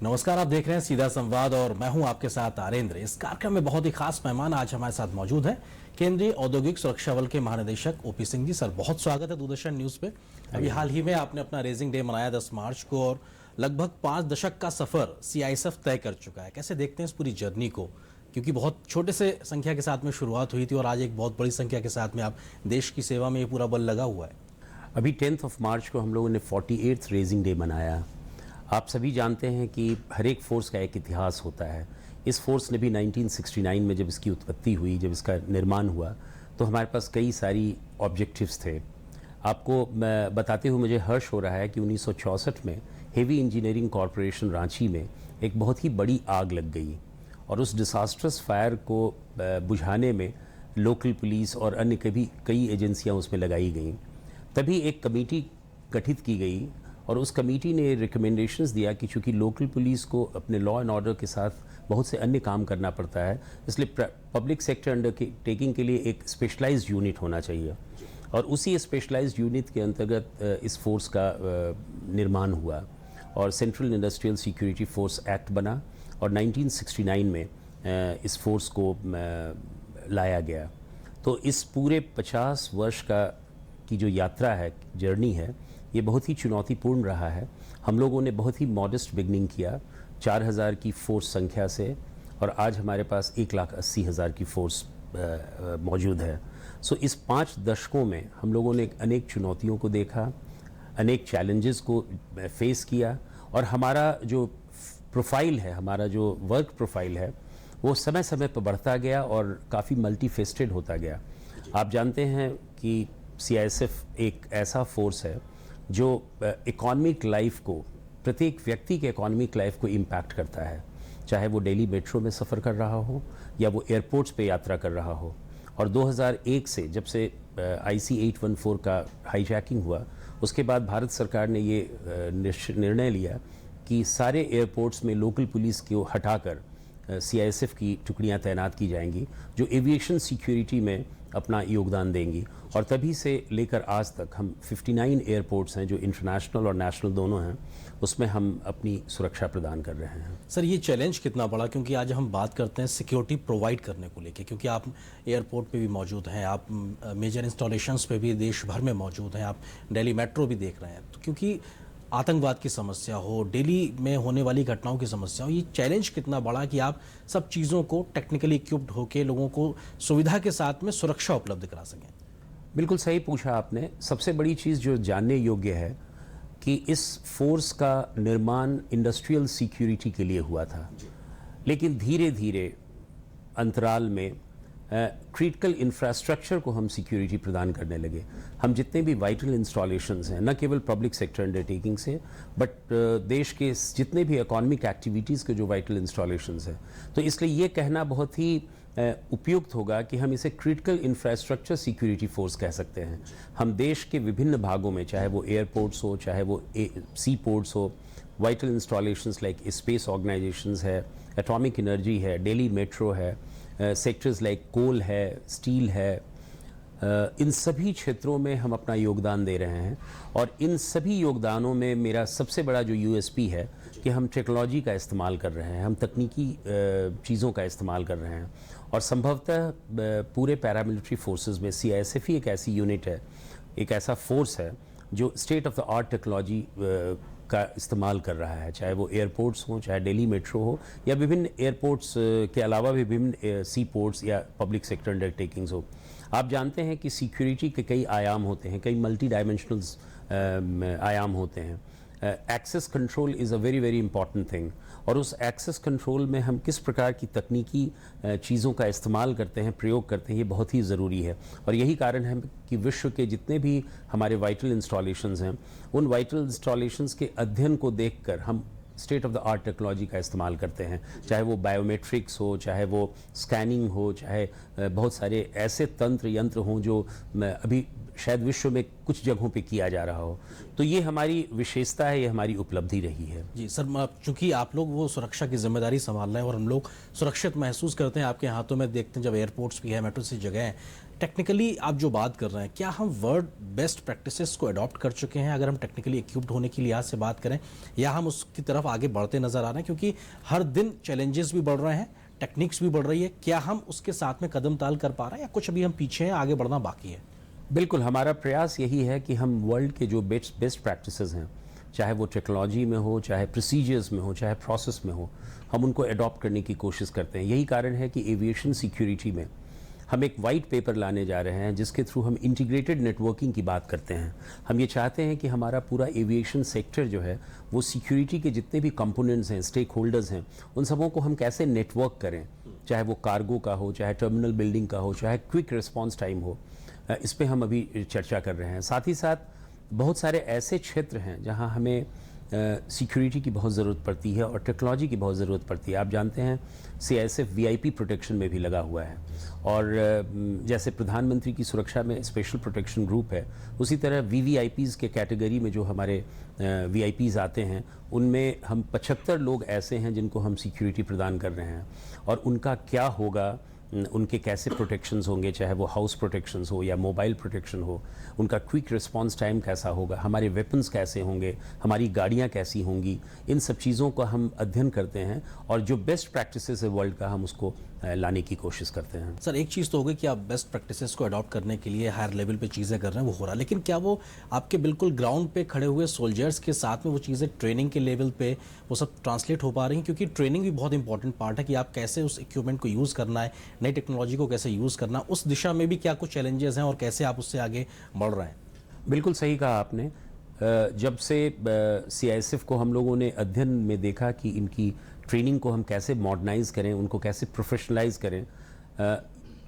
नमस्कार, आप देख रहे हैं सीधा संवाद और मैं हूं आपके साथ आरेंद्र। इस कार्यक्रम में बहुत ही खास मेहमान आज हमारे साथ मौजूद हैं। केंद्रीय औद्योगिक सुरक्षा बल के महानिदेशक ओपी सिंह जी। सर, बहुत स्वागत है दूरदर्शन न्यूज पे। अभी हाल ही में आपने अपना रेजिंग डे मनाया 10 मार्च को और लगभग 5 दशक का सफर सीआईएसएफ तय कर चुका है। कैसे देखते हैं इस पूरी जर्नी को, क्योंकि बहुत छोटे से संख्या के साथ में शुरुआत हुई थी और आज एक बहुत बड़ी संख्या के साथ में आप देश की सेवा में ये पूरा बल लगा हुआ है। अभी 10 मार्च को हम लोगों ने 48th रेजिंग डे मनाया। आप सभी जानते हैं कि हर एक फोर्स का एक इतिहास होता है। इस फोर्स ने भी 1969 में जब इसकी उत्पत्ति हुई, जब इसका निर्माण हुआ, तो हमारे पास कई सारी ऑब्जेक्टिव्स थे। आपको मैं बताते हुए मुझे हर्ष हो रहा है कि 1964 में हेवी इंजीनियरिंग कॉरपोरेशन रांची में एक बहुत ही बड़ी आग लग गई और उस डिसास्ट्रस फायर को बुझाने में लोकल पुलिस और अन्य कई एजेंसियां उसमें लगाई गईं। तभी एक कमेटी गठित की गई और उस कमेटी ने रिकमेंडेशंस दिया कि चूँकि लोकल पुलिस को अपने लॉ एंड ऑर्डर के साथ बहुत से अन्य काम करना पड़ता है, इसलिए पब्लिक सेक्टर अंडरटेकिंग के लिए एक स्पेशलाइज्ड यूनिट होना चाहिए और उसी स्पेशलाइज्ड यूनिट के अंतर्गत इस फोर्स का निर्माण हुआ और central industrial security force act बना और 1969 में इस फोर्स को लाया गया। तो इस पूरे 50 वर्ष की जो यात्रा है, जर्नी है, ये बहुत ही चुनौतीपूर्ण रहा है। हम लोगों ने बहुत ही मॉडेस्ट बिगनिंग किया 4000 की फोर्स संख्या से और आज हमारे पास 1,80,000 की फोर्स मौजूद है। सो इस 5 दशकों में हम लोगों ने अनेक चुनौतियों को देखा, अनेक चैलेंजेस को फेस किया और हमारा जो प्रोफाइल है, हमारा जो वर्क प्रोफाइल है, वो समय समय पर बढ़ता गया और काफ़ी मल्टीफेस्टेड होता गया। आप जानते हैं कि सीआईएसएफ एक ऐसा फोर्स है जो इकोनॉमिक लाइफ को, प्रत्येक व्यक्ति के इकोनॉमिक लाइफ को इम्पैक्ट करता है, चाहे वो दिल्ली मेट्रो में सफ़र कर रहा हो या वो एयरपोर्ट्स पे यात्रा कर रहा हो। और 2001 से जब से IC 814 का हाईजैकिंग हुआ, उसके बाद भारत सरकार ने ये निर्णय लिया कि सारे एयरपोर्ट्स में लोकल पुलिस को हटाकर सीआईएसएफ की टुकड़ियां तैनात की जाएंगी जो एविएशन सिक्योरिटी में अपना योगदान देंगी। और तभी से लेकर आज तक हम 59 एयरपोर्ट्स हैं जो इंटरनेशनल और नेशनल दोनों हैं, उसमें हम अपनी सुरक्षा प्रदान कर रहे हैं। सर, ये चैलेंज कितना बड़ा, क्योंकि आज हम बात करते हैं सिक्योरिटी प्रोवाइड करने को लेके, क्योंकि आप एयरपोर्ट पे भी मौजूद हैं, आप मेजर इंस्टॉलेशंस पे भी देश भर में मौजूद हैं, आप दिल्ली मेट्रो भी देख रहे हैं। तो क्योंकि आतंकवाद की समस्या हो, दिल्ली में होने वाली घटनाओं की समस्या हो, ये चैलेंज कितना बड़ा कि आप सब चीज़ों को टेक्निकली इक्विप्ड होकर लोगों को सुविधा के साथ में सुरक्षा उपलब्ध करा सकें। बिल्कुल सही पूछा आपने। सबसे बड़ी चीज़ जो जानने योग्य है कि इस फोर्स का निर्माण इंडस्ट्रियल सिक्योरिटी के लिए हुआ था, लेकिन धीरे धीरे अंतराल में क्रिटिकल इंफ्रास्ट्रक्चर को हम सिक्योरिटी प्रदान करने लगे। हम जितने भी वाइटल इंस्टॉलेशंस हैं, न केवल पब्लिक सेक्टर अंडरटेकिंग से, बट देश के जितने भी इकोनॉमिक एक्टिविटीज़ के जो वाइटल इंस्टॉलेशंस हैं, तो इसलिए ये कहना बहुत ही उपयुक्त होगा कि हम इसे क्रिटिकल इंफ्रास्ट्रक्चर सिक्योरिटी फोर्स कह सकते हैं। हम देश के विभिन्न भागों में, चाहे वो एयरपोर्ट्स हो, चाहे वो सी पोर्ट्स हो, vital installations like space organisations है, एटॉमिक एनर्जी है, दिल्ली मेट्रो है, सेक्टर्स लाइक कोल है, स्टील है, इन सभी क्षेत्रों में हम अपना योगदान दे रहे हैं। और इन सभी योगदानों में मेरा सबसे बड़ा जो यूएसपी है कि हम टेक्नोलॉजी का इस्तेमाल कर रहे हैं, हम तकनीकी चीज़ों का इस्तेमाल कर रहे हैं और संभवतः पूरे पैरामिलिट्री फोर्सेस में सीआईएसएफ ही एक ऐसी यूनिट है, एक ऐसा फोर्स है जो state of the art technology का इस्तेमाल कर रहा है, चाहे वो एयरपोर्ट्स हों, चाहे दिल्ली मेट्रो हो या विभिन्न एयरपोर्ट्स के अलावा भी विभिन्न सी पोर्ट्स या पब्लिक सेक्टर अंडरटेकिंग्स हो। आप जानते हैं कि सिक्योरिटी के कई आयाम होते हैं, कई मल्टी डायमेंशनल्स आयाम होते हैं। Access control is a very very important thing और उस एक्सेस कंट्रोल में हम किस प्रकार की तकनीकी चीज़ों का इस्तेमाल करते हैं, प्रयोग करते हैं, ये बहुत ही ज़रूरी है। और यही कारण है कि विश्व के जितने भी हमारे वाइटल इंस्टॉलेशंस हैं, उन वाइटल इंस्टॉलेशंस के अध्ययन को देखकर हम state of the art technology का इस्तेमाल करते हैं, चाहे वो बायोमेट्रिक्स हो, चाहे वो स्कैनिंग हो, चाहे बहुत सारे ऐसे तंत्र यंत्र हों जो अभी शायद विश्व में कुछ जगहों पे किया जा रहा हो। तो ये हमारी विशेषता है, ये हमारी उपलब्धि रही है। जी सर, चूंकि आप लोग वो सुरक्षा की जिम्मेदारी संभाल रहे हैं और हम लोग सुरक्षित महसूस करते हैं आपके हाथों में, देखते हैं जब एयरपोर्ट्स भी है, मेट्रो सी जगह है, टेक्निकली आप जो बात कर रहे हैं, क्या हम वर्ल्ड बेस्ट प्रैक्टिसेस को अडॉप्ट कर चुके हैं अगर हम टेक्निकली इक्विप्ड होने की लिहाज से बात करें, या हम उसकी तरफ आगे बढ़ते नजर आ रहे हैं? क्योंकि हर दिन चैलेंजेस भी बढ़ रहे हैं, टेक्निक्स भी बढ़ रही है, क्या हम उसके साथ में कदम ताल कर पा रहे हैं या कुछ अभी हम पीछे हैं, आगे बढ़ना बाकी है? बिल्कुल, हमारा प्रयास यही है कि हम वर्ल्ड के जो बेस्ट प्रैक्टिसेस हैं, चाहे वो टेक्नोलॉजी में हो, चाहे प्रोसीजर्स में हो, चाहे प्रोसेस में हो, हम उनको अडॉप्ट करने की कोशिश करते हैं। यही कारण है कि एविएशन सिक्योरिटी में हम एक वाइट पेपर लाने जा रहे हैं जिसके थ्रू हम इंटीग्रेटेड नेटवर्किंग की बात करते हैं। हम ये चाहते हैं कि हमारा पूरा एविएशन सेक्टर जो है वो सिक्योरिटी के जितने भी कंपोनेंट्स हैं, स्टेक होल्डर्स हैं, उन सबों को हम कैसे नेटवर्क करें, चाहे वो कार्गो का हो, चाहे टर्मिनल बिल्डिंग का हो, चाहे क्विक रिस्पॉन्स टाइम हो। इस पे हम अभी चर्चा कर रहे हैं। साथ ही साथ बहुत सारे ऐसे क्षेत्र हैं जहां हमें सिक्योरिटी की बहुत ज़रूरत पड़ती है और टेक्नोलॉजी की बहुत ज़रूरत पड़ती है। आप जानते हैं CISF VIP प्रोटेक्शन में भी लगा हुआ है, और जैसे प्रधानमंत्री की सुरक्षा में स्पेशल प्रोटेक्शन ग्रुप है, उसी तरह VVIPs के कैटेगरी में जो हमारे VIPs आते हैं, उनमें हम 75 लोग ऐसे हैं जिनको हम सिक्योरिटी प्रदान कर रहे हैं। और उनका क्या होगा, उनके कैसे प्रोटेक्शंस होंगे, चाहे वो हाउस प्रोटेक्शंस हो या मोबाइल प्रोटेक्शन हो, उनका क्विक रिस्पांस टाइम कैसा होगा, हमारे वेपन्स कैसे होंगे, हमारी गाड़ियाँ कैसी होंगी, इन सब चीज़ों का हम अध्ययन करते हैं और जो बेस्ट प्रैक्टिसेस है वर्ल्ड का, हम उसको लाने की कोशिश करते हैं। सर, एक चीज़ तो होगी कि आप बेस्ट प्रैक्टिसेस को अडॉप्ट करने के लिए हायर लेवल पे चीज़ें कर रहे हैं, वो हो रहा है, लेकिन क्या वो आपके बिल्कुल ग्राउंड पे खड़े हुए सोल्जर्स के साथ में वो चीज़ें ट्रेनिंग के लेवल पे वो सब ट्रांसलेट हो पा रही हैं? क्योंकि ट्रेनिंग भी बहुत इंपॉर्टेंट पार्ट है कि आप कैसे उस इक्विपमेंट को यूज़ करना है, नई टेक्नोलॉजी को कैसे यूज़ करना, उस दिशा में भी क्या कुछ चैलेंजेस हैं और कैसे आप उससे आगे बढ़ रहे हैं? बिल्कुल सही कहा आपने। जब से CISF को हम लोगों ने अध्ययन में देखा कि इनकी ट्रेनिंग को हम कैसे मॉडर्नाइज करें, उनको कैसे प्रोफेशनलाइज करें,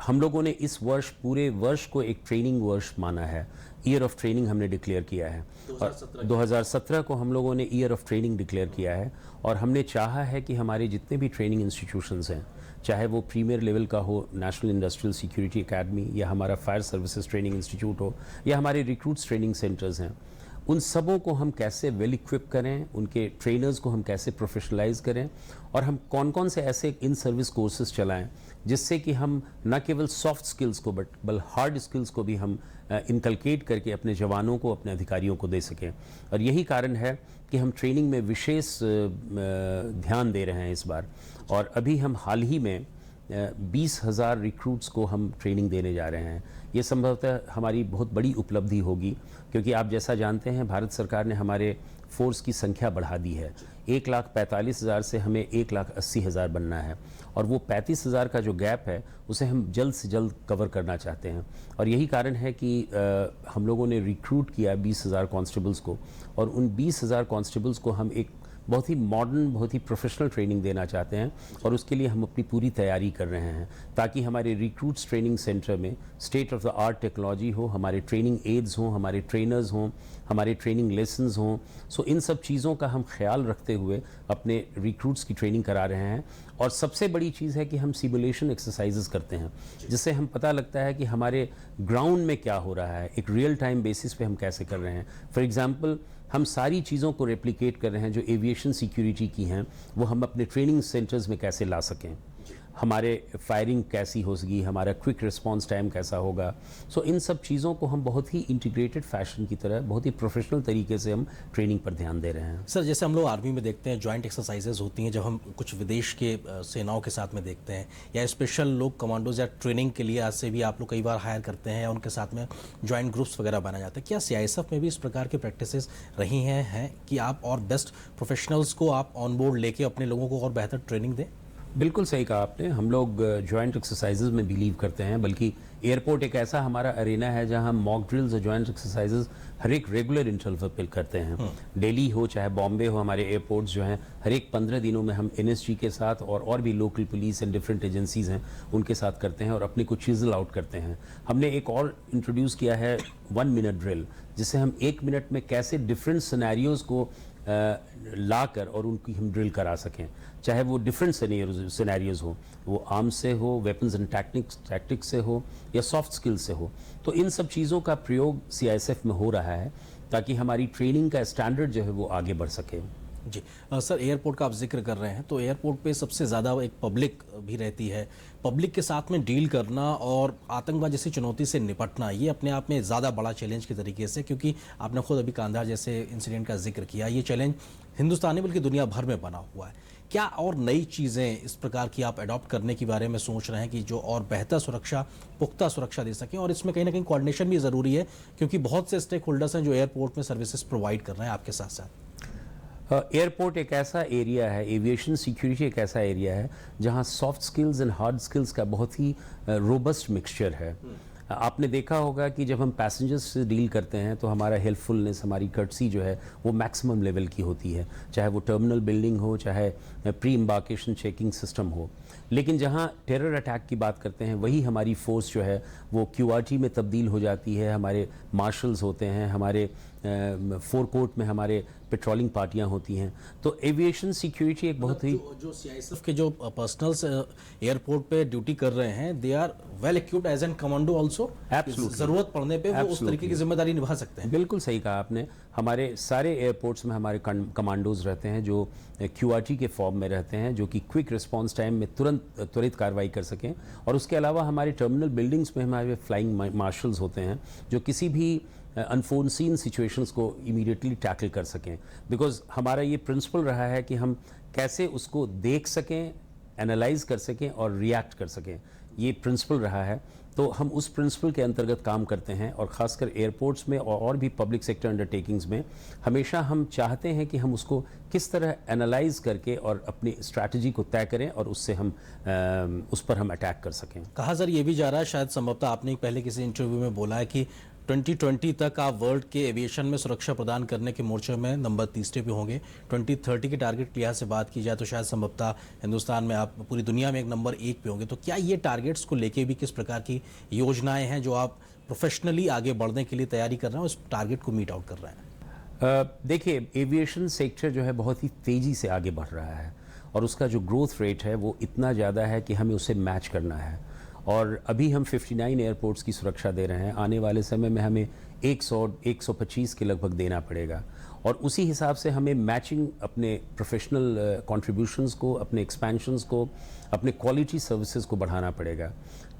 हम लोगों ने इस वर्ष, पूरे वर्ष को एक ट्रेनिंग वर्ष माना है। ईयर ऑफ ट्रेनिंग हमने डिक्लेयर किया है। 2017 को हम लोगों ने ईयर ऑफ ट्रेनिंग डिक्लेयर किया है, और हमने चाहा है कि हमारे जितने भी ट्रेनिंग इंस्टीट्यूशंस हैं, चाहे वो प्रीमियर लेवल का हो, नेशनल इंडस्ट्रियल सिक्योरिटी एकेडमी, या हमारा फायर सर्विसेज ट्रेनिंग इंस्टीट्यूट हो, या हमारे रिक्रूट्स ट्रेनिंग सेंटर्स हैं, उन सबों को हम कैसे वेल इक्विप करें, उनके ट्रेनर्स को हम कैसे प्रोफेशनलाइज करें, और हम कौन कौन से ऐसे इन सर्विस कोर्सेज चलाएं जिससे कि हम न केवल सॉफ्ट स्किल्स को बल्कि हार्ड स्किल्स को भी हम इनकलकेट करके अपने जवानों को, अपने अधिकारियों को दे सकें। और यही कारण है कि हम ट्रेनिंग में विशेष ध्यान दे रहे हैं इस बार। और अभी हम हाल ही में 20,000 रिक्रूट्स को हम ट्रेनिंग देने जा रहे हैं। ये संभवतः हमारी बहुत बड़ी उपलब्धि होगी, क्योंकि आप जैसा जानते हैं भारत सरकार ने हमारे फोर्स की संख्या बढ़ा दी है। 1,45,000 से हमें 1,80,000 बनना है, और वो 35,000 का जो गैप है उसे हम जल्द से जल्द कवर करना चाहते हैं। और यही कारण है कि हम लोगों ने रिक्रूट किया 20,000 कांस्टेबल्स को, और उन 20,000 कांस्टेबल्स को हम एक बहुत ही मॉडर्न, बहुत ही प्रोफेशनल ट्रेनिंग देना चाहते हैं, और उसके लिए हम अपनी पूरी तैयारी कर रहे हैं ताकि हमारे रिक्रूट्स ट्रेनिंग सेंटर में state of the art technology हो, हमारे ट्रेनिंग एड्स हों, हमारे ट्रेनर्स हों, हमारे ट्रेनिंग लेसन्स हों। सो इन सब चीज़ों का हम ख्याल रखते हुए अपने रिक्रूट्स की ट्रेनिंग करा रहे हैं। और सबसे बड़ी चीज़ है कि हम सिमुलेशन एक्सरसाइजेस करते हैं, जिससे हम पता लगता है कि हमारे ग्राउंड में क्या हो रहा है, एक रियल टाइम बेसिस पे हम कैसे कर रहे हैं। फॉर एग्जांपल, हम सारी चीज़ों को रेप्लिकेट कर रहे हैं जो एविएशन सिक्योरिटी की हैं, वो हम अपने ट्रेनिंग सेंटर्स में कैसे ला सकें, हमारे फायरिंग कैसी होगी, हमारा क्विक रिस्पांस टाइम कैसा होगा। सो इन सब चीज़ों को हम बहुत ही इंटीग्रेटेड फैशन की तरह, बहुत ही प्रोफेशनल तरीके से हम ट्रेनिंग पर ध्यान दे रहे हैं। सर, जैसे हम लोग आर्मी में देखते हैं जॉइंट एक्सरसाइजेज होती हैं, जब हम कुछ विदेश के सेनाओं के साथ में देखते हैं, या स्पेशल लोग कमांडोज या ट्रेनिंग के लिए आज से भी आप लोग कई बार हायर करते हैं, या उनके साथ में जॉइंट ग्रुप्स वगैरह बनाए जाते हैं। क्या CISF में भी इस प्रकार की प्रैक्टिसेस रही हैं कि आप और बेस्ट प्रोफेशनल्स को आप ऑन बोर्ड लेके अपने लोगों को और बेहतर ट्रेनिंग दें? बिल्कुल सही कहा आपने। हम लोग जॉइंट एक्सरसाइजेज में बिलीव करते हैं, बल्कि एयरपोर्ट एक ऐसा हमारा अरेना है जहां हम मॉक ड्रिल्स और जॉइंट एक्सरसाइजेज हर एक रेगुलर इंटरवल पर करते हैं। दिल्ली हो चाहे बॉम्बे हो, हमारे एयरपोर्ट्स जो हैं, हर एक 15 दिनों में हम NSG के साथ और भी local police and different agencies हैं उनके साथ करते हैं और अपने को चीजल आउट करते हैं। हमने एक और इंट्रोड्यूस किया है 1 मिनट ड्रिल, जिससे हम 1 मिनट में कैसे डिफरेंट सिनेरियोज को लाकर और उनकी हम ड्रिल करा सकें, चाहे वो डिफरेंट सिनेरियोज हो, वो आर्म्स से हो, वेपन्स एंड टैक्टिक्स से हो, या सॉफ्ट स्किल्स से हो। तो इन सब चीज़ों का प्रयोग CISF में हो रहा है ताकि हमारी ट्रेनिंग का स्टैंडर्ड जो है वो आगे बढ़ सके। जी सर, एयरपोर्ट का आप जिक्र कर रहे हैं तो एयरपोर्ट पे सबसे ज़्यादा एक पब्लिक भी रहती है। पब्लिक के साथ में डील करना और आतंकवाद जैसी चुनौती से निपटना, ये अपने आप में ज़्यादा बड़ा चैलेंज के तरीके से, क्योंकि आपने खुद अभी कांधार जैसे इंसिडेंट का जिक्र किया, ये चैलेंज हिंदुस्तान नहीं बल्कि दुनिया भर में बना हुआ है। क्या और नई चीज़ें इस प्रकार की आप अडॉप्ट करने के बारे में सोच रहे हैं कि जो और बेहतर सुरक्षा, पुख्ता सुरक्षा दे सकें? और इसमें कहीं ना कहीं कोऑर्डिनेशन भी ज़रूरी है, क्योंकि बहुत से स्टेक होल्डर्स हैं जो एयरपोर्ट में सर्विसेज प्रोवाइड कर रहे हैं आपके साथ साथ। एयरपोर्ट एक ऐसा एरिया है, एविएशन सिक्योरिटी एक ऐसा एरिया है जहां soft skills and hard skills का बहुत ही रोबस्ट मिक्सचर है। आपने देखा होगा कि जब हम पैसेंजर्स से डील करते हैं तो हमारा हेल्पफुलनेस, हमारी कर्टसी जो है वो मैक्सिमम लेवल की होती है, चाहे वो टर्मिनल बिल्डिंग हो, चाहे प्री एम्बार्केशन चेकिंग सिस्टम हो। लेकिन जहां टेरर अटैक की बात करते हैं वही हमारी फोर्स जो है वो क्यूआरटी में तब्दील हो जाती है। हमारे मार्शल्स होते हैं, हमारे फोर कोर्ट में हमारे पेट्रोलिंग पार्टियां होती हैं। तो एविएशन सिक्योरिटी एक बहुत ही जो सीआईएसएफ के जो पर्सनल्स एयरपोर्ट पे ड्यूटी कर रहे हैं, they are well equipped as an commando also. Absolutely. जरूरत पड़ने पे वो उस तरीके की जिम्मेदारी निभा सकते हैं। बिल्कुल सही कहा आपने। हमारे सारे एयरपोर्ट्स में हमारे कमांडोज रहते हैं जो क्यूआरटी के फॉर्म में रहते हैं, जो कि क्विक रिस्पांस टाइम में त्वरित कार्रवाई कर सकें। और उसके अलावा हमारे टर्मिनल बिल्डिंग्स में हमारे फ्लाइंग मार्शल्स होते हैं जो किसी भी अनफोर्सिन सिचुएशंस को इमीडिएटली टैकल कर सकें। बिकॉज हमारा ये प्रिंसिपल रहा है कि हम कैसे उसको देख सकें, एनालाइज कर सकें और रिएक्ट कर सकें, ये प्रिंसिपल रहा है। तो हम उस प्रिंसिपल के अंतर्गत काम करते हैं। और ख़ासकर एयरपोर्ट्स में और भी पब्लिक सेक्टर अंडरटेकिंग्स में हमेशा हम चाहते हैं कि हम उसको किस तरह एनालाइज करके और अपनी स्ट्रैटेजी को तय करें और उससे हम उस पर हम अटैक कर सकें। कहा सर ये भी जा रहा है, शायद संभवतः आपने पहले किसी इंटरव्यू में बोला है कि 2020 तक आप वर्ल्ड के एविएशन में सुरक्षा प्रदान करने के मोर्चे में नंबर 30 पे होंगे। 2030 के टारगेट के लिहाज से बात की जाए तो शायद संभवतः हिंदुस्तान में आप पूरी दुनिया में एक नंबर 1 पे होंगे। तो क्या ये टारगेट्स को लेके भी किस प्रकार की योजनाएं हैं जो आप प्रोफेशनली आगे बढ़ने के लिए तैयारी कर रहे हैं, उस टारगेट को मीट आउट कर रहे हैं? देखिए, एविएशन सेक्टर जो है बहुत ही तेज़ी से आगे बढ़ रहा है और उसका जो ग्रोथ रेट है वो इतना ज़्यादा है कि हमें उसे मैच करना है। और अभी हम 59 एयरपोर्ट्स की सुरक्षा दे रहे हैं, आने वाले समय में हमें 100-125 के लगभग देना पड़ेगा। और उसी हिसाब से हमें मैचिंग अपने प्रोफेशनल कंट्रीब्यूशंस को, अपने एक्सपेंशंस को, अपने क्वालिटी सर्विसेज को बढ़ाना पड़ेगा।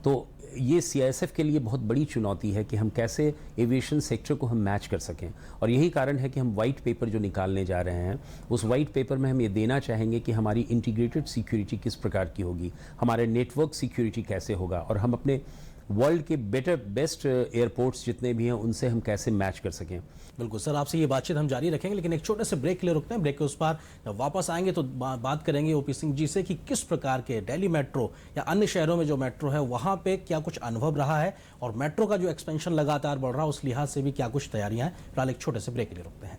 तो ये सीआईएसएफ के लिए बहुत बड़ी चुनौती है कि हम कैसे एविएशन सेक्टर को हम मैच कर सकें। और यही कारण है कि हम वाइट पेपर जो निकालने जा रहे हैं, उस वाइट पेपर में हम ये देना चाहेंगे कि हमारी इंटीग्रेटेड सिक्योरिटी किस प्रकार की होगी, हमारे नेटवर्क सिक्योरिटी कैसे होगा, और हम अपने वर्ल्ड के बेस्ट एयरपोर्ट्स जितने भी हैं उनसे हम कैसे मैच कर सकें। बिल्कुल सर, आपसे ये बातचीत हम जारी रखेंगे, लेकिन एक छोटे से ब्रेक के लिए रुकते हैं। ब्रेक के उस पार जब वापस आएंगे तो बात करेंगे ओपी सिंह जी से कि किस प्रकार के दिल्ली मेट्रो या अन्य शहरों में जो मेट्रो है वहाँ पे क्या कुछ अनुभव रहा है, और मेट्रो का जो एक्सपेंशन लगातार बढ़ रहा है उस लिहाज से भी क्या कुछ तैयारियां हैं। फिलहाल एक छोटे से ब्रेक के लिए रुकते हैं।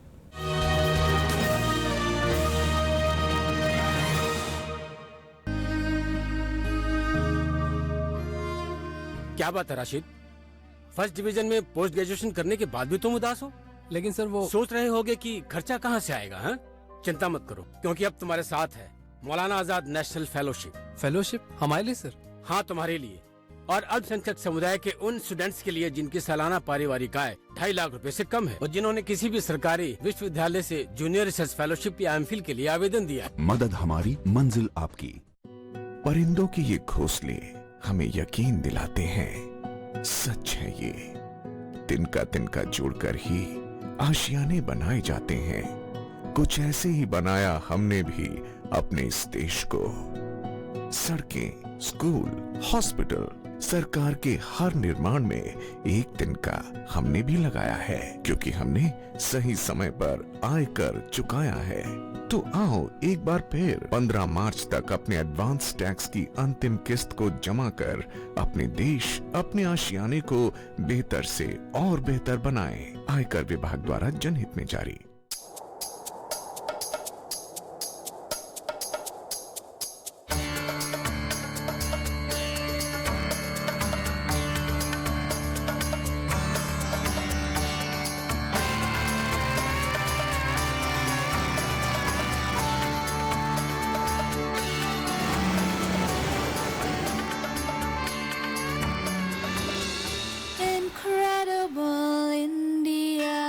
क्या बात है राशिद, फर्स्ट डिवीजन में पोस्ट ग्रेजुएशन करने के बाद भी तुम उदास हो? लेकिन सर वो सोच रहे होगे कि खर्चा कहाँ से आएगा? हाँ, चिंता मत करो, क्योंकि अब तुम्हारे साथ है मौलाना आजाद नेशनल फेलोशिप हमारे लिए सर। हाँ, तुम्हारे लिए और अल्पसंख्यक समुदाय के उन स्टूडेंट्स के लिए जिनकी सालाना पारिवारिक आय 2.5 लाख रुपए से कम है और जिन्होंने किसी भी सरकारी विश्वविद्यालय से जूनियर रिसर्च फेलोशिप या एमफिल के लिए आवेदन दिया है। मदद हमारी, मंजिल आपकी। परिंदों के ये घोंसले हमें यकीन दिलाते हैं, सच है ये। तिनका तिनका जोड़कर ही आशियाने बनाए जाते हैं। कुछ ऐसे ही बनाया हमने भी अपने इस देश को। सड़कें, स्कूल, हॉस्पिटल, सरकार के हर निर्माण में एक तिनका हमने भी लगाया है, क्योंकि हमने सही समय पर आयकर चुकाया है। तो आओ एक बार फिर 15 मार्च तक अपने एडवांस टैक्स की अंतिम किस्त को जमा कर अपने देश, अपने आशियाने को बेहतर से और बेहतर बनाएं। आयकर विभाग द्वारा जनहित में जारी। Incredible India.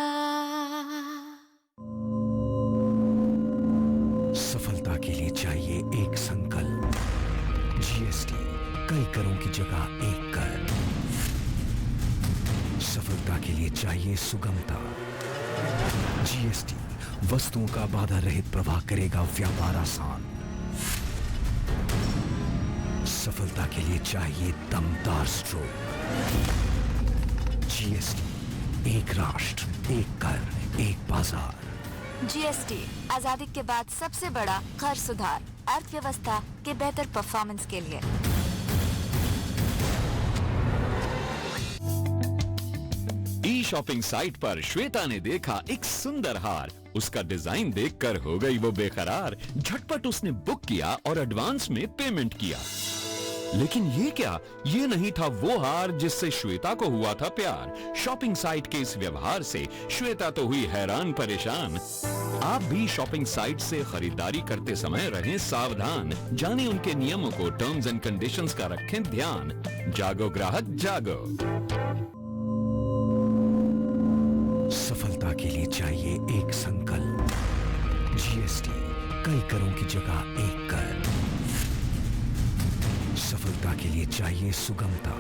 चाहिए सुगमता। जीएसटी वस्तुओं का बाधा रहित प्रवाह करेगा व्यापार आसान। सफलता के लिए चाहिए दमदार स्ट्रोक। जीएसटी, एक राष्ट्र, एक कर, एक बाजार। जीएसटी आजादी के बाद सबसे बड़ा कर सुधार, अर्थव्यवस्था के बेहतर परफॉर्मेंस के लिए। ई शॉपिंग साइट पर श्वेता ने देखा एक सुंदर हार। उसका डिजाइन देखकर हो गई वो बेकरार। झटपट उसने बुक किया और एडवांस में पेमेंट किया। लेकिन ये क्या, ये नहीं था वो हार जिससे श्वेता को हुआ था प्यार। शॉपिंग साइट के इस व्यवहार से श्वेता तो हुई हैरान परेशान। आप भी शॉपिंग साइट से खरीदारी करते समय रहें सावधान। जानें उनके नियमों को, टर्म्स एंड कंडीशंस का रखें ध्यान। जागो ग्राहक जागो। सफलता के लिए चाहिए एक संकल्प। जीएसटी, कई करों की जगह एक कर। सफलता के लिए चाहिए सुगमता।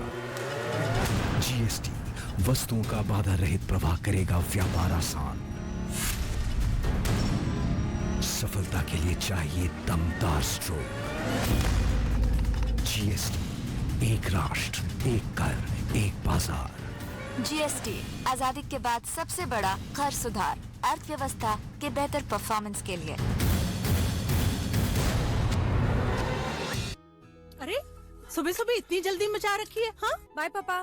जीएसटी वस्तुओं का बाधा रहित प्रवाह करेगा व्यापार आसान। सफलता के लिए चाहिए दमदार स्ट्रोक। जीएसटी, एक राष्ट्र, एक कर, एक बाजार। जीएसटी आजादी के बाद सबसे बड़ा कर सुधार, अर्थव्यवस्था के बेहतर परफॉर्मेंस के लिए। अरे सुबह सुबह इतनी जल्दी मचा रखी है। हाँ बाय पापा।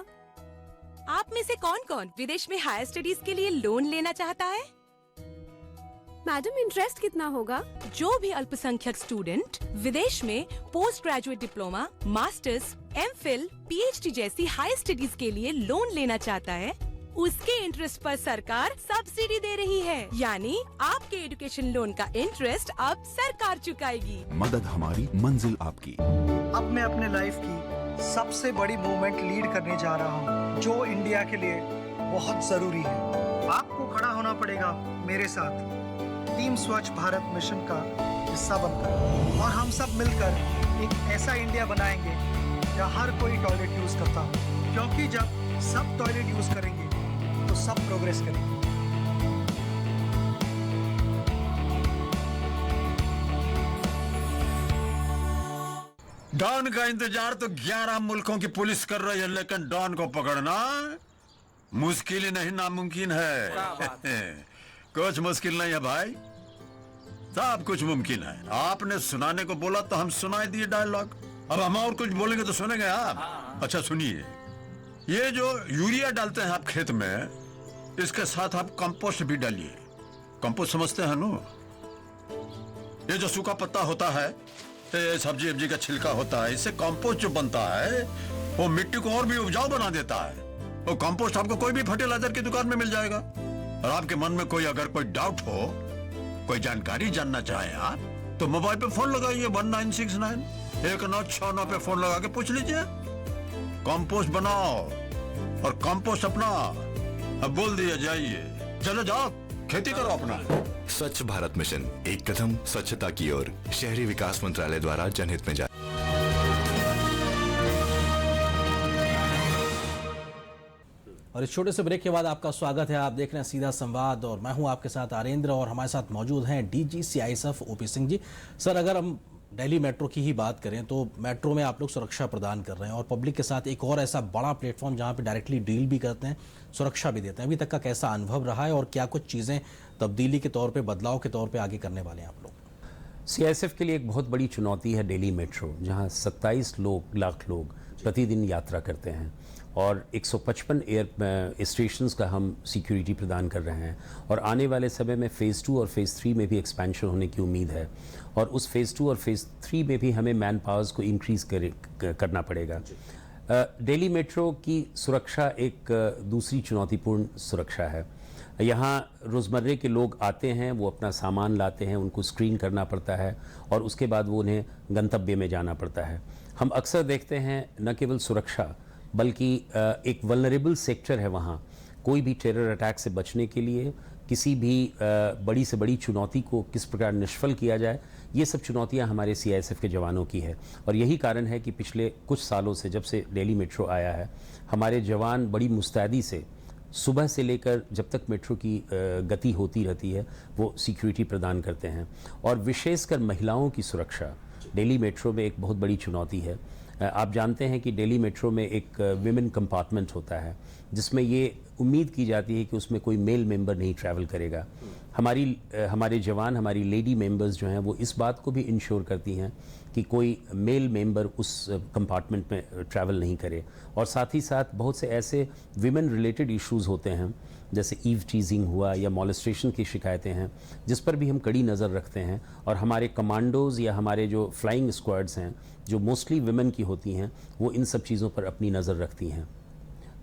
आप में से कौन कौन विदेश में हायर स्टडीज के लिए लोन लेना चाहता है? मैडम इंटरेस्ट कितना होगा? जो भी अल्पसंख्यक स्टूडेंट विदेश में post graduate diploma, masters, MPhil, PhD जैसी हायर स्टडीज के लिए लोन लेना चाहता है, उसके इंटरेस्ट पर सरकार सब्सिडी दे रही है। यानी आपके एजुकेशन लोन का इंटरेस्ट अब सरकार चुकाएगी। मदद हमारी, मंजिल आपकी। अब मैं अपने लाइफ की सबसे बड़ी मूवमेंट लीड करने जा रहा हूँ, जो इंडिया के लिए बहुत जरूरी है। आपको खड़ा होना पड़ेगा मेरे साथ, टीम स्वच्छ भारत मिशन का हिस्सा बनकर, और हम सब मिलकर एक ऐसा इंडिया बनाएंगे जहाँ हर कोई टॉयलेट यूज करता हो। क्योंकि जब सब टॉयलेट यूज करेंगे तो सब प्रोग्रेस करेंगे। डॉन का इंतजार तो 11 मुल्कों की पुलिस कर रही है, लेकिन डॉन को पकड़ना मुश्किल ही नहीं नामुमकिन है। कुछ मुश्किल नहीं है भाई, सब कुछ मुमकिन है। आपने सुनाने को बोला तो हम सुनाई दिए डायलॉग। अब हम और कुछ बोलेंगे तो सुनेंगे आप। अच्छा सुनिए, ये जो यूरिया डालते हैं आप खेत में, इसके साथ आप कंपोस्ट भी डालिए। कंपोस्ट समझते हैं नो? ये जो सूखा पत्ता होता है, ये सब्जी वब्जी का छिलका होता है, इससे कंपोस्ट जो बनता है वो मिट्टी को और भी उपजाऊ बना देता है। वो कंपोस्ट आपको कोई भी फर्टिलाइजर की दुकान में मिल जाएगा। और आपके मन में कोई अगर कोई डाउट हो, कोई जानकारी जानना चाहे आप, तो मोबाइल पे फोन लगाइए 1969 1969 पे फोन लगा के पूछ लीजिए। कंपोस्ट बनाओ और कंपोस्ट अपना। अब बोल दिया, जाइए, चलो जाओ, खेती करो अपना। स्वच्छ भारत मिशन, एक कदम स्वच्छता की ओर। शहरी विकास मंत्रालय द्वारा जनहित में जारी। और इस छोटे से ब्रेक के बाद आपका स्वागत है। आप देख रहे हैं सीधा संवाद और मैं हूं आपके साथ आरेंद्र, और हमारे साथ मौजूद हैं DG CISF OP Singh ji. Sir, अगर हम दिल्ली मेट्रो की ही बात करें तो मेट्रो में आप लोग सुरक्षा प्रदान कर रहे हैं और पब्लिक के साथ एक और ऐसा बड़ा प्लेटफॉर्म जहां पे डायरेक्टली डील भी करते हैं, सुरक्षा भी देते हैं। अभी तक का कैसा अनुभव रहा है और क्या कुछ चीज़ें तब्दीली के तौर पे, बदलाव के तौर पे आगे करने वाले हैं आप लोग? सीआईएसएफ के लिए एक बहुत बड़ी चुनौती है दिल्ली मेट्रो, जहां 27 लाख लोग प्रतिदिन यात्रा करते हैं और 155 एयर स्टेशंस का हम सिक्योरिटी प्रदान कर रहे हैं। और आने वाले समय में फ़ेज़ 2 और फ़ेज़ 3 में भी एक्सपेंशन होने की उम्मीद है, और उस फ़ेज़ 2 और फ़ेज़ 3 में भी हमें मैन पावर्स को इंक्रीज़ करना पड़ेगा। दिल्ली मेट्रो की सुरक्षा एक दूसरी चुनौतीपूर्ण सुरक्षा है। यहाँ रोज़मर्रे के लोग आते हैं, वो अपना सामान लाते हैं, उनको स्क्रीन करना पड़ता है और उसके बाद वो उन्हें गंतव्य में जाना पड़ता है। हम अक्सर देखते हैं न केवल सुरक्षा बल्कि एक वल्नरेबल सेक्टर है वहाँ। कोई भी टेरर अटैक से बचने के लिए किसी भी बड़ी से बड़ी चुनौती को किस प्रकार निष्फल किया जाए, ये सब चुनौतियाँ हमारे सीआईएसएफ के जवानों की है। और यही कारण है कि पिछले कुछ सालों से, जब से दिल्ली मेट्रो आया है, हमारे जवान बड़ी मुस्तैदी से सुबह से लेकर जब तक मेट्रो की गति होती रहती है वो सिक्योरिटी प्रदान करते हैं। और विशेषकर महिलाओं की सुरक्षा दिल्ली मेट्रो में एक बहुत बड़ी चुनौती है। आप जानते हैं कि दिल्ली मेट्रो में एक विमेन कंपार्टमेंट होता है जिसमें ये उम्मीद की जाती है कि उसमें कोई मेल मेंबर नहीं ट्रैवल करेगा। हमारे जवान, हमारी लेडी मेंबर्स जो हैं वो इस बात को भी इंश्योर करती हैं कि कोई मेल मेंबर उस कंपार्टमेंट में ट्रैवल नहीं करे। और साथ ही साथ बहुत से ऐसे विमेन रिलेटेड इश्यूज़ होते हैं जैसे ईव टीजिंग हुआ या मॉलेस्टेशन की शिकायतें हैं जिस पर भी हम कड़ी नज़र रखते हैं। और हमारे कमांडोज़ या हमारे जो फ्लाइंग स्क्वाड्स हैं जो मोस्टली विमेन की होती हैं वो इन सब चीज़ों पर अपनी नज़र रखती हैं।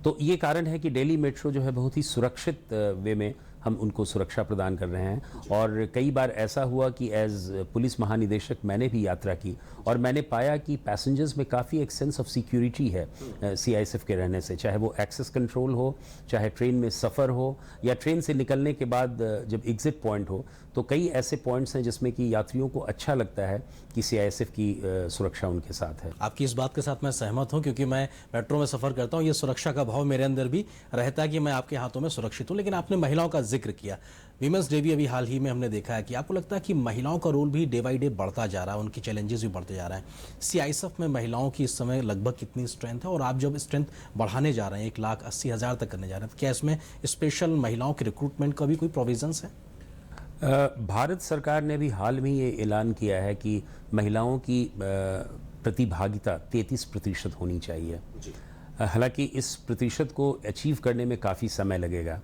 तो ये कारण है कि दिल्ली मेट्रो जो है बहुत ही सुरक्षित वे में हम उनको सुरक्षा प्रदान कर रहे हैं। और कई बार ऐसा हुआ कि एज पुलिस महानिदेशक मैंने भी यात्रा की और मैंने पाया कि पैसेंजर्स में काफ़ी एक सेंस ऑफ सिक्योरिटी है CISF के रहने से, चाहे वो एक्सेस कंट्रोल हो, चाहे ट्रेन में सफ़र हो या ट्रेन से निकलने के बाद जब एग्ज़िट पॉइंट हो। तो कई ऐसे पॉइंट्स हैं जिसमें कि यात्रियों को अच्छा लगता है कि CISF की सुरक्षा उनके साथ है। आपकी इस बात के साथ मैं सहमत हूं क्योंकि मैं मेट्रो में सफ़र करता हूं, ये सुरक्षा का भाव मेरे अंदर भी रहता है कि मैं आपके हाथों में सुरक्षित हूं। लेकिन आपने महिलाओं का जिक्र किया, वीमेंस डे भी अभी हाल ही में हमने देखा है कि आपको लगता है कि महिलाओं का रोल भी डे बाई डे बढ़ता जा रहा है, उनकी चैलेंजेस भी बढ़ते जा रहे हैं। CISF में महिलाओं की इस समय लगभग कितनी स्ट्रेंथ है और आप जब स्ट्रेंथ बढ़ाने जा रहे हैं 1,80,000 तक करने जा रहे हैं, तो क्या इसमें स्पेशल महिलाओं के रिक्रूटमेंट का भी कोई प्रोविजंस है? भारत सरकार ने भी हाल में ये ऐलान किया है कि महिलाओं की प्रतिभागिता 33% होनी चाहिए। हालांकि इस प्रतिशत को अचीव करने में काफ़ी समय लगेगा,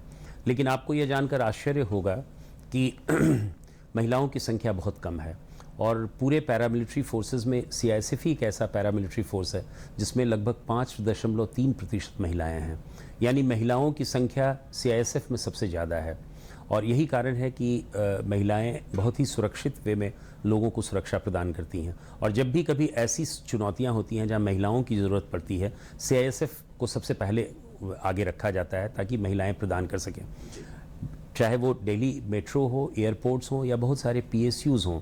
लेकिन आपको ये जानकर आश्चर्य होगा कि महिलाओं की संख्या बहुत कम है। और पूरे पैरामिलिट्री फोर्सेस में CISF ही एक ऐसा पैरामिलिट्री फोर्स है जिसमें लगभग 5.3% महिलाएं हैं। यानी महिलाओं की संख्या CISF में सबसे ज़्यादा है। और यही कारण है कि महिलाएं बहुत ही सुरक्षित वे में लोगों को सुरक्षा प्रदान करती हैं। और जब भी कभी ऐसी चुनौतियां होती हैं जहां महिलाओं की ज़रूरत पड़ती है, CISF को सबसे पहले आगे रखा जाता है ताकि महिलाएं प्रदान कर सकें। चाहे वो दिल्ली मेट्रो हो, एयरपोर्ट्स हों या बहुत सारे PSUs हों,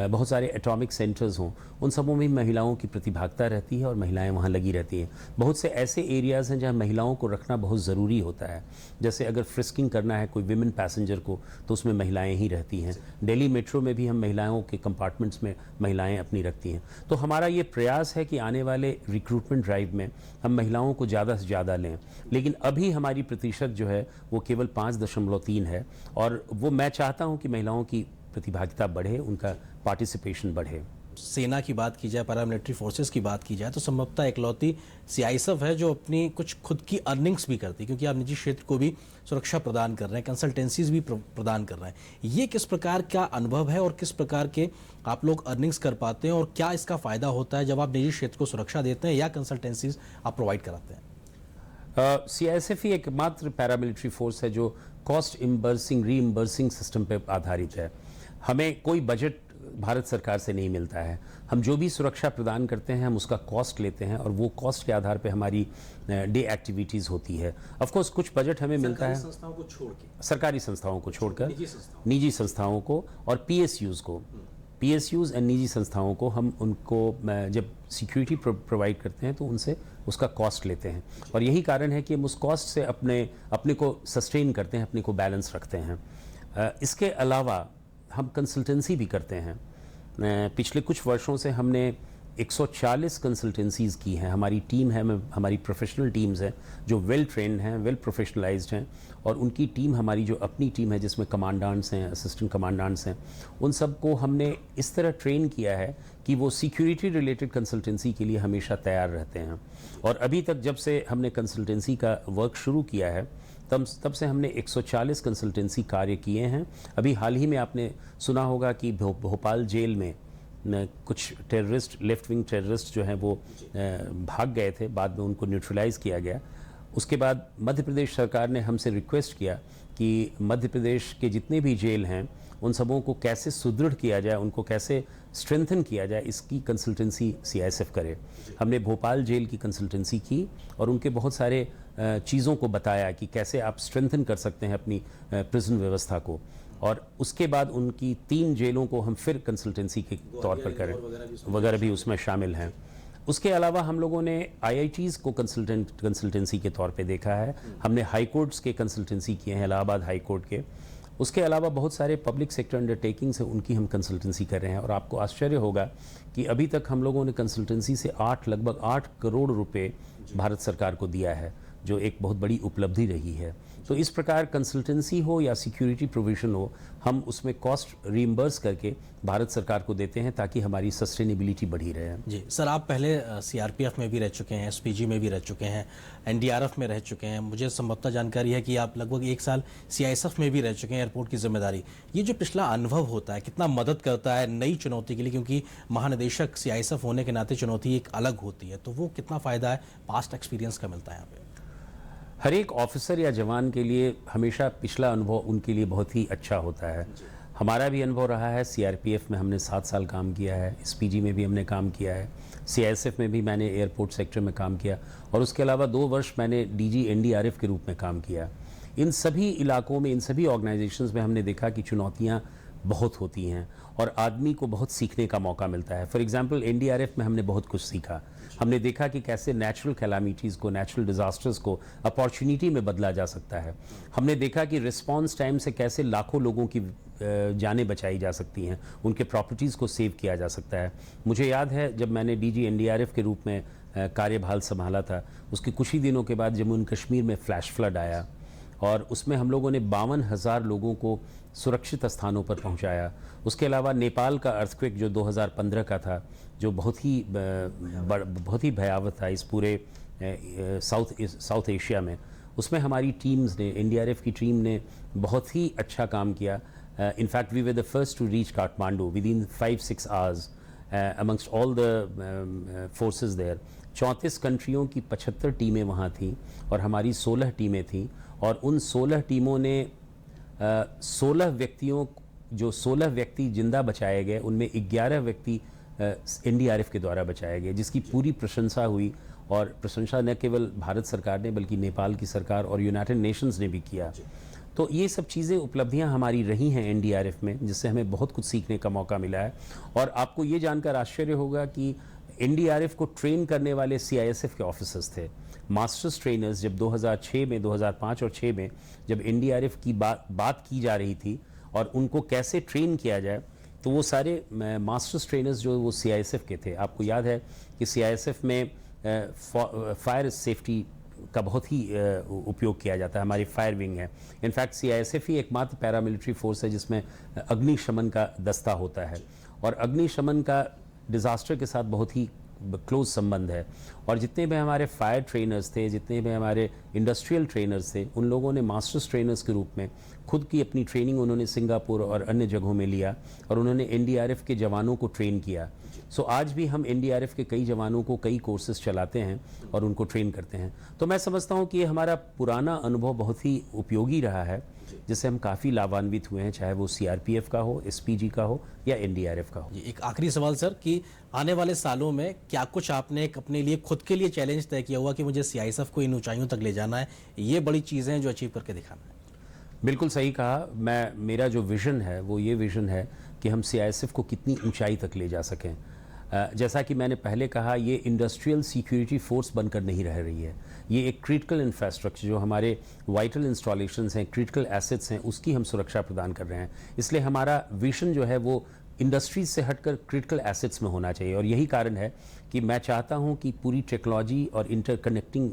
बहुत सारे एटॉमिक सेंटर्स हों, उन सबों में महिलाओं की प्रतिभागिता रहती है और महिलाएं वहाँ लगी रहती हैं। बहुत से ऐसे एरियाज़ हैं जहाँ महिलाओं को रखना बहुत ज़रूरी होता है। जैसे अगर फ्रिस्किंग करना है कोई विमेन पैसेंजर को तो उसमें महिलाएं ही रहती हैं। दिल्ली मेट्रो में भी हम महिलाओं के कंपार्टमेंट्स में महिलाएं अपनी रखती हैं। तो हमारा ये प्रयास है कि आने वाले रिक्रूटमेंट ड्राइव में हम महिलाओं को ज़्यादा से ज़्यादा लें। लेकिन अभी हमारी प्रतिशत जो है वो केवल 5.3 है और वो मैं चाहता हूँ कि महिलाओं की प्रतिभागिता बढ़े, उनका पार्टिसिपेशन बढ़े। सेना की बात की जाए, पैरामिलिट्री फोर्सेस की बात की जाए तो संभवतः इकलौती CISF है जो अपनी कुछ खुद की अर्निंग्स भी करती है, क्योंकि आप निजी क्षेत्र को भी सुरक्षा प्रदान कर रहे हैं, कंसल्टेंसीज भी प्रदान कर रहे हैं। ये किस प्रकार का अनुभव है और किस प्रकार के आप लोग अर्निंग्स कर पाते हैं और क्या इसका फ़ायदा होता है जब आप निजी क्षेत्र को सुरक्षा देते हैं या कंसल्टेंसीज आप प्रोवाइड कराते हैं? CISF ही एकमात्र पैरामिलिट्री फोर्स है जो कॉस्ट रीइंबर्सिंग सिस्टम पर आधारित है। हमें कोई बजट भारत सरकार से नहीं मिलता है। हम जो भी सुरक्षा प्रदान करते हैं हम उसका कॉस्ट लेते हैं और वो कॉस्ट के आधार पे हमारी डे एक्टिविटीज़ होती है। ऑफ कोर्स कुछ बजट हमें मिलता है संस्थाओं को छोड़ के, सरकारी संस्थाओं को छोड़कर निजी संस्थाओं को और PSUs एंड निजी संस्थाओं को हम उनको जब सिक्योरिटी प्रोवाइड करते हैं तो उनसे उसका कॉस्ट लेते हैं। और यही कारण है कि हम उस कॉस्ट से अपने को सस्टेन करते हैं, अपने को बैलेंस रखते हैं। इसके अलावा हम कंसल्टेंसी भी करते हैं। पिछले कुछ वर्षों से हमने 140 कंसल्टेंसीज की हैं। हमारी टीम है, हमारी प्रोफेशनल टीम्स हैं जो वेल ट्रेंड हैं, वेल प्रोफेशनलाइज्ड हैं। और उनकी टीम, हमारी जो अपनी टीम है जिसमें कमांडेंट्स हैं, असिस्टेंट कमांडेंट्स हैं, उन सबको हमने इस तरह ट्रेन किया है कि वो सिक्योरिटी रिलेटेड कंसल्टेंसी के लिए हमेशा तैयार रहते हैं। और अभी तक जब से हमने कंसल्टेंसी का वर्क शुरू किया है तब से हमने 140 कंसल्टेंसी कार्य किए हैं। अभी हाल ही में आपने सुना होगा कि भोपाल जेल में कुछ टेररिस्ट, लेफ्ट विंग टेररिस्ट जो हैं वो भाग गए थे, बाद में उनको न्यूट्रलाइज़ किया गया। उसके बाद मध्य प्रदेश सरकार ने हमसे रिक्वेस्ट किया कि मध्य प्रदेश के जितने भी जेल हैं उन सबों को कैसे सुदृढ़ किया जाए, उनको कैसे स्ट्रेंथन किया जाए, इसकी कंसल्टेंसी CISF करे। हमने भोपाल जेल की कंसल्टेंसी की और उनके बहुत सारे चीज़ों को बताया कि कैसे आप स्ट्रेंथन कर सकते हैं अपनी प्रिजन व्यवस्था को। और उसके बाद उनकी 3 जेलों को हम फिर कंसल्टेंसी के तौर पर करें, वगैरह भी उसमें शामिल हैं। उसके अलावा हम लोगों ने IITs को कंसल्टेंसी के तौर पे देखा है, हमने हाई कोर्ट्स के कंसल्टेंसी किए हैं, इलाहाबाद हाई कोर्ट के। उसके अलावा बहुत सारे पब्लिक सेक्टर अंडरटेकिंग्स हैं, उनकी हम कंसल्टेंसी कर रहे हैं। और आपको आश्चर्य होगा कि अभी तक हम लोगों ने कंसल्टेंसी से लगभग 8 करोड़ रुपए भारत सरकार को दिया है, जो एक बहुत बड़ी उपलब्धि रही है। तो इस प्रकार कंसल्टेंसी हो या सिक्योरिटी प्रोविजन हो, हम उसमें कॉस्ट रीइंबर्स करके भारत सरकार को देते हैं ताकि हमारी सस्टेनेबिलिटी बढ़ी रहे। जी सर, आप पहले CRPF में भी रह चुके हैं, SPG में भी रह चुके हैं, NDRF में रह चुके हैं। मुझे संभवतः जानकारी है कि आप लगभग 1 साल CISF में भी रह चुके हैं, एयरपोर्ट की जिम्मेदारी। ये जो पिछला अनुभव होता है कितना मदद करता है नई चुनौती के लिए, क्योंकि महानिदेशक CISF होने के नाते चुनौती एक अलग होती है, तो वो कितना फ़ायदा है पास्ट एक्सपीरियंस का मिलता है यहाँ पे? हर एक ऑफिसर या जवान के लिए हमेशा पिछला अनुभव उनके लिए बहुत ही अच्छा होता है। हमारा भी अनुभव रहा है, CRPF में हमने 7 साल काम किया है, SPG में भी हमने काम किया है, CISF में भी मैंने एयरपोर्ट सेक्टर में काम किया, और उसके अलावा 2 वर्ष मैंने DG NDRF के रूप में काम किया। इन सभी इलाकों में, इन सभी ऑर्गेनाइजेशंस में हमने देखा कि चुनौतियाँ बहुत होती हैं और आदमी को बहुत सीखने का मौका मिलता है। फॉर एग्जांपल NDRF में हमने बहुत कुछ सीखा। हमने देखा कि कैसे नेचुरल कैलामिटीज़ को, नेचुरल डिज़ास्टर्स को अपॉर्चुनिटी में बदला जा सकता है। हमने देखा कि रिस्पांस टाइम से कैसे लाखों लोगों की जानें बचाई जा सकती हैं, उनके प्रॉपर्टीज़ को सेव किया जा सकता है। मुझे याद है जब मैंने DG NDRF के रूप में कार्यभार संभाला था, उसके कुछ ही दिनों के बाद जम्मू एंड कश्मीर में फ्लैश फ्लड आया और उसमें हम लोगों ने 52,000 लोगों को सुरक्षित स्थानों पर पहुंचाया। उसके अलावा नेपाल का अर्थक्वेक जो 2015 का था, जो बहुत ही भयावह था इस पूरे साउथ एशिया में, उसमें हमारी टीम्स ने, NDRF की टीम ने बहुत ही अच्छा काम किया। In fact we were the first to reach Kathmandu within 5-6 hours amongst all the forces there. 34 कंट्रियों की 75 टीमें वहाँ थीं और हमारी 16 टीमें थीं, और उन 16 टीमों ने 16 व्यक्ति जिंदा बचाए गए, उनमें 11 व्यक्ति NDRF के द्वारा बचाए गए, जिसकी पूरी प्रशंसा हुई। और प्रशंसा न केवल भारत सरकार ने बल्कि नेपाल की सरकार और यूनाइटेड नेशंस ने भी किया। तो ये सब चीज़ें, उपलब्धियां हमारी रही हैं NDRF में, जिससे हमें बहुत कुछ सीखने का मौका मिला है। और आपको ये जानकर आश्चर्य होगा कि NDRF को ट्रेन करने वाले CISF के ऑफिसर्स थे, मास्टर्स ट्रेनर्स। जब 2006 में, 2005 और 6 में जब NDRF की बात की जा रही थी और उनको कैसे ट्रेन किया जाए, तो वो सारे मास्टर्स ट्रेनर्स जो वो CISF के थे। आपको याद है कि CISF में फायर सेफ्टी का बहुत ही उपयोग किया जाता है, हमारी फायर विंग है। इनफैक्ट CISF ही एकमात्र पैरामिलिट्री फोर्स है जिसमें अग्निशमन का दस्ता होता है, और अग्निशमन का डिज़ास्टर के साथ बहुत ही क्लोज संबंध है। और जितने भी हमारे फायर ट्रेनर्स थे, जितने भी हमारे इंडस्ट्रियल ट्रेनर्स थे, उन लोगों ने मास्टर्स ट्रेनर्स के रूप में खुद की अपनी ट्रेनिंग उन्होंने सिंगापुर और अन्य जगहों में लिया, और उन्होंने NDRF के जवानों को ट्रेन किया। सो आज भी हम NDRF के कई जवानों को कई कोर्सेज चलाते हैं और उनको ट्रेन करते हैं। तो मैं समझता हूँ कि ये हमारा पुराना अनुभव बहुत ही उपयोगी रहा है, जिससे हम काफ़ी लाभान्वित हुए हैं, चाहे वो CRPF का हो, SPG का हो या NDRF का हो। एक आखिरी सवाल सर, कि आने वाले सालों में क्या कुछ आपने एक अपने लिए खुद के लिए चैलेंज तय किया हुआ कि मुझे CISF को इन ऊंचाइयों तक ले जाना है, ये बड़ी चीज़ें हैं जो अचीव करके दिखाना है? बिल्कुल सही कहा। मेरा जो विज़न है वो ये विज़न है कि हम CISF को कितनी ऊंचाई तक ले जा सकें। जैसा कि मैंने पहले कहा, ये इंडस्ट्रियल सिक्योरिटी फोर्स बनकर नहीं रह रही है, ये एक क्रिटिकल इंफ्रास्ट्रक्चर, जो हमारे वाइटल इंस्टॉलेशंस हैं, क्रिटिकल एसेट्स हैं, उसकी हम सुरक्षा प्रदान कर रहे हैं। इसलिए हमारा विजन जो है वो इंडस्ट्रीज से हटकर क्रिटिकल एसेट्स में होना चाहिए। और यही कारण है कि मैं चाहता हूं कि पूरी टेक्नोलॉजी और इंटरकनेक्टिंग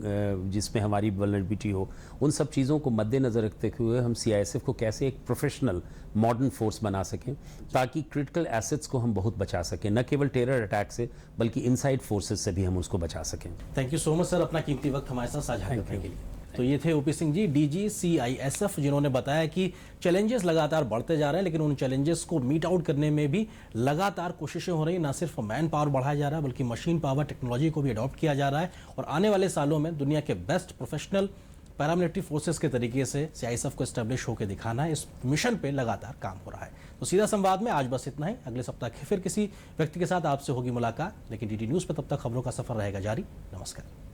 जिसमें हमारी वल्नरेबिलिटी हो, उन सब चीज़ों को मद्देनज़र रखते हुए हम CISF को कैसे एक प्रोफेशनल मॉडर्न फोर्स बना सकें, ताकि क्रिटिकल एसेट्स को हम बहुत बचा सकें, न केवल टेरर अटैक से बल्कि इनसाइड फोर्सेस से भी हम उसको बचा सकें। Thank you so much sir, अपना कीमती वक्त हमारे साथ साझा करने के लिए। तो ये थे OP Singh ji, DG CISF, जिन्होंने बताया कि चैलेंजेस लगातार बढ़ते जा रहे हैं, लेकिन उन चैलेंजेस को मीट आउट करने में भी लगातार कोशिशें हो रही हैं। ना सिर्फ मैन पावर बढ़ाया जा रहा है बल्कि मशीन पावर टेक्नोलॉजी को भी अडॉप्ट किया जा रहा है, और आने वाले सालों में दुनिया के बेस्ट प्रोफेशनल पैरामिलिट्री फोर्सेस के तरीके से CISF को एस्टेब्लिश होकर दिखाना है। इस मिशन पे लगातार काम हो रहा है। तो सीधा संवाद में आज बस इतना ही। अगले सप्ताह फिर किसी व्यक्ति के साथ आपसे होगी मुलाकात, लेकिन DD न्यूज़ पर तब तक खबरों का सफर रहेगा जारी। नमस्कार।